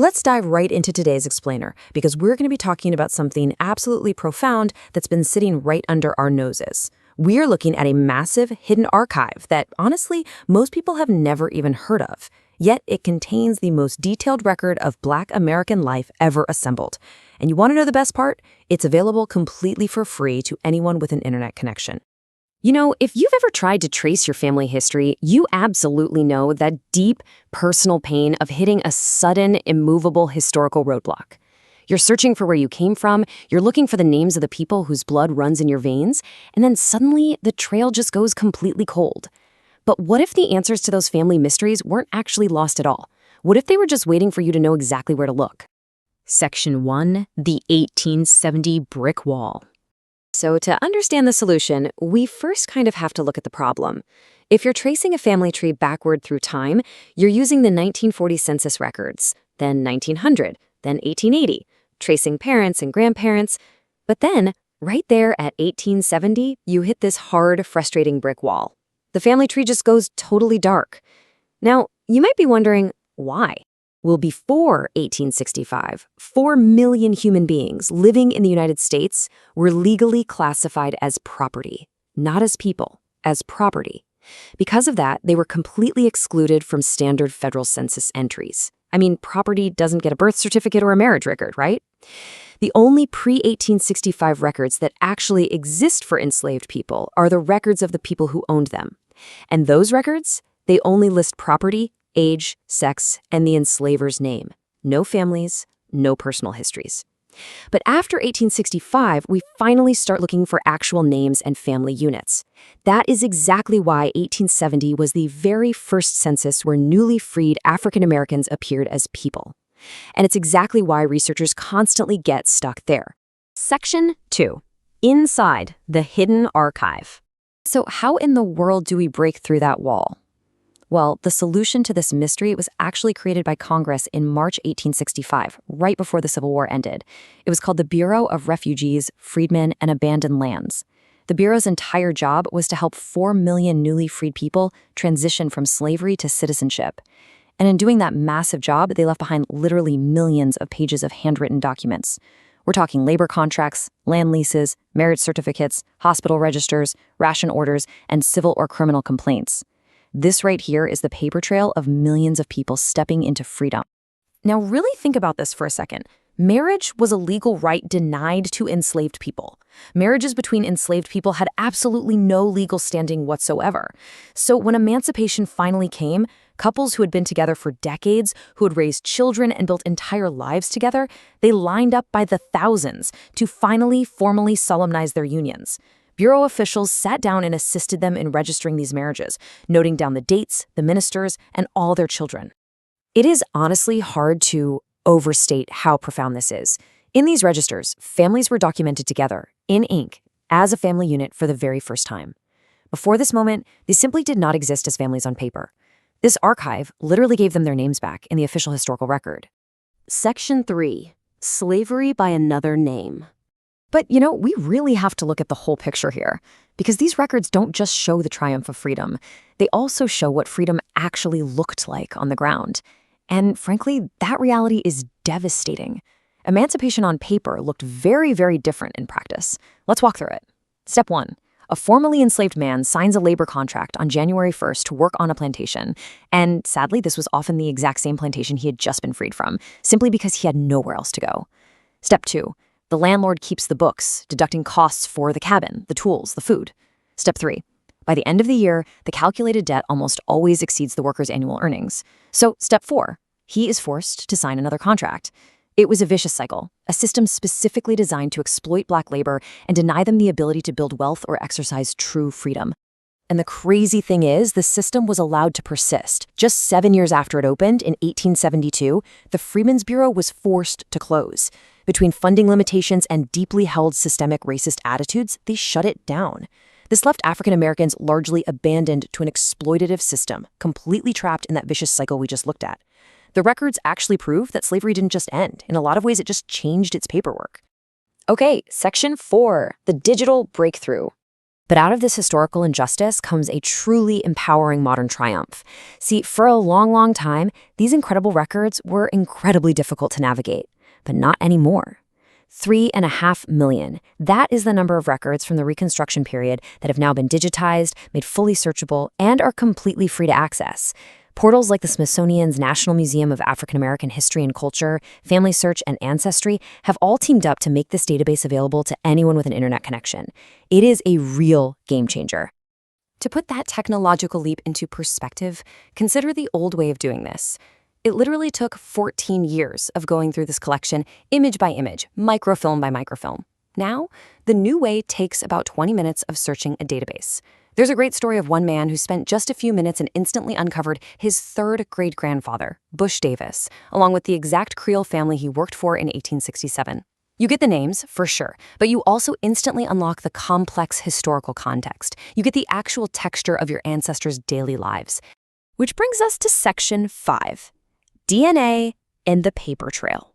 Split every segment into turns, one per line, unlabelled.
Let's dive right into today's explainer, because we're going to be talking about something absolutely profound that's been sitting right under our noses. We're looking at a massive hidden archive that, honestly, most people have never even heard of. Yet it contains the most detailed record of Black American life ever assembled. And you want to know the best part? It's available completely for free to anyone with an internet connection.
You know, if you've ever tried to trace your family history, you absolutely know that deep, personal pain of hitting a sudden, immovable historical roadblock. You're searching for where you came from, you're looking for the names of the people whose blood runs in your veins, and then suddenly the trail just goes completely cold. But what if the answers to those family mysteries weren't actually lost at all? What if they were just waiting for you to know exactly where to look? Section 1, the 1870 Brick Wall. So to understand the solution, we first kind of have to look at the problem. If you're tracing a family tree backward through time, you're using the 1940 census records, then 1900, then 1880, tracing parents and grandparents. But then, right there at 1870, you hit this hard, frustrating brick wall. The family tree just goes totally dark. Now, you might be wondering, why? Well, before 1865, 4 million human beings living in the United States were legally classified as property, not as people, as property. Because of that, they were completely excluded from standard federal census entries. I mean, property doesn't get a birth certificate or a marriage record, right? The only pre-1865 records that actually exist for enslaved people are the records of the people who owned them. And those records, they only list property, age, sex, and the enslaver's name. No families, no personal histories. But after 1865, we finally start looking for actual names and family units. That is exactly why 1870 was the very first census where newly freed African Americans appeared as people. And it's exactly why researchers constantly get stuck there. Section 2. Inside the Hidden Archive. So how in the world do we break through that wall? Well, the solution to this mystery was actually created by Congress in March 1865, right before the Civil War ended. It was called the Bureau of Refugees, Freedmen, and Abandoned Lands. The Bureau's entire job was to help 4 million newly freed people transition from slavery to citizenship. And in doing that massive job, they left behind literally millions of pages of handwritten documents. We're talking labor contracts, land leases, marriage certificates, hospital registers, ration orders, and civil or criminal complaints. This right here is the paper trail of millions of people stepping into freedom. Now, really think about this for a second. Marriage was a legal right denied to enslaved people. Marriages between enslaved people had absolutely no legal standing whatsoever. So when emancipation finally came, couples who had been together for decades, who had raised children and built entire lives together, they lined up by the thousands to finally formally solemnize their unions. Bureau officials sat down and assisted them in registering these marriages, noting down the dates, the ministers, and all their children. It is honestly hard to overstate how profound this is. In these registers, families were documented together, in ink, as a family unit for the very first time. Before this moment, they simply did not exist as families on paper. This archive literally gave them their names back in the official historical record. Section 3. Slavery by Another Name. But, you know, we really have to look at the whole picture here, because these records don't just show the triumph of freedom. They also show what freedom actually looked like on the ground. And frankly, that reality is devastating. Emancipation on paper looked very, very different in practice. Let's walk through it. Step 1. A formerly enslaved man signs a labor contract on January 1st to work on a plantation. And sadly, this was often the exact same plantation he had just been freed from, simply because he had nowhere else to go. Step 2. The landlord keeps the books, deducting costs for the cabin, the tools, the food. Step 3. By the end of the year, the calculated debt almost always exceeds the worker's annual earnings. So, step 4. He is forced to sign another contract. It was a vicious cycle, a system specifically designed to exploit Black labor and deny them the ability to build wealth or exercise true freedom. And the crazy thing is, the system was allowed to persist. Just 7 years after it opened, in 1872, the Freedmen's Bureau was forced to close. Between funding limitations and deeply held systemic racist attitudes, they shut it down. This left African Americans largely abandoned to an exploitative system, completely trapped in that vicious cycle we just looked at. The records actually prove that slavery didn't just end. In a lot of ways, it just changed its paperwork. Okay, Section 4, the digital breakthrough.
But out of this historical injustice comes a truly empowering modern triumph. See, for a long, long time, these incredible records were incredibly difficult to navigate, but not anymore. 3.5 million. That is the number of records from the Reconstruction period that have now been digitized, made fully searchable, and are completely free to access. Portals like the Smithsonian's National Museum of African American History and Culture, Family Search, and Ancestry have all teamed up to make this database available to anyone with an internet connection. It is a real game changer. To put that technological leap into perspective, consider the old way of doing this. It literally took 14 years of going through this collection, image by image, microfilm by microfilm. Now, the new way takes about 20 minutes of searching a database. There's a great story of one man who spent just a few minutes and instantly uncovered his third great-grandfather, Bush Davis, along with the exact Creole family he worked for in 1867. You get the names, for sure, but you also instantly unlock the complex historical context. You get the actual texture of your ancestors' daily lives. Which brings us to Section 5. DNA and the paper trail.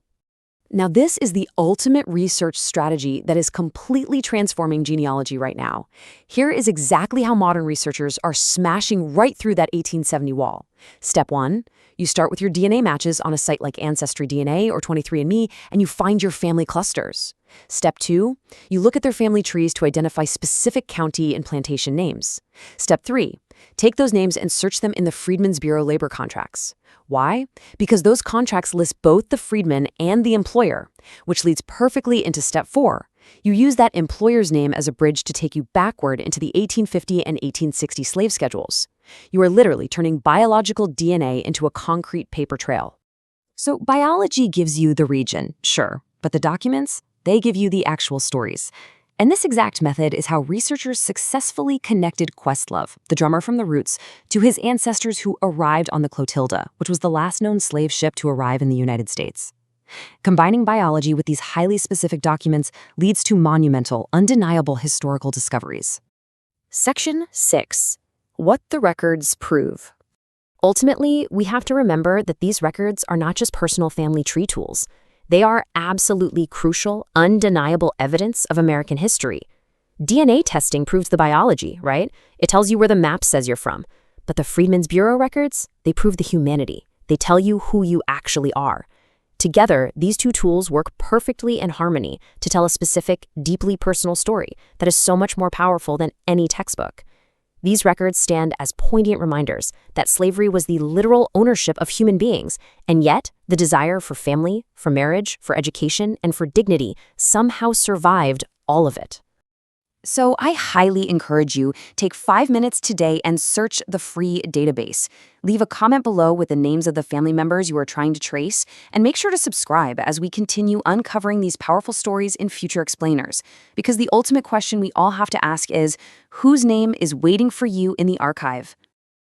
Now, this is the ultimate research strategy that is completely transforming genealogy right now. Here is exactly how modern researchers are smashing right through that 1870 wall. Step 1, you start with your DNA matches on a site like Ancestry DNA or 23andMe, and you find your family clusters. Step 2, you look at their family trees to identify specific county and plantation names. Step 3, take those names and search them in the Freedmen's Bureau labor contracts. Why? Because those contracts list both the freedman and the employer, which leads perfectly into Step 4. You use that employer's name as a bridge to take you backward into the 1850 and 1860 slave schedules. You are literally turning biological DNA into a concrete paper trail. So biology gives you the region, sure, but the documents, they give you the actual stories. And this exact method is how researchers successfully connected Questlove, the drummer from the Roots, to his ancestors who arrived on the Clotilda, which was the last known slave ship to arrive in the United States. Combining biology with these highly specific documents leads to monumental, undeniable historical discoveries. Section 6. What the records prove. Ultimately, we have to remember that these records are not just personal family tree tools. They are absolutely crucial, undeniable evidence of American history. DNA testing proves the biology, right? It tells you where the map says you're from. But the Freedmen's Bureau records, they prove the humanity. They tell you who you actually are. Together, these two tools work perfectly in harmony to tell a specific, deeply personal story that is so much more powerful than any textbook. These records stand as poignant reminders that slavery was the literal ownership of human beings, and yet the desire for family, for marriage, for education, and for dignity somehow survived all of it. So I highly encourage you, take 5 minutes today and search the free database. Leave a comment below with the names of the family members you are trying to trace, and make sure to subscribe as we continue uncovering these powerful stories in future explainers. Because the ultimate question we all have to ask is, whose name is waiting for you in the archive?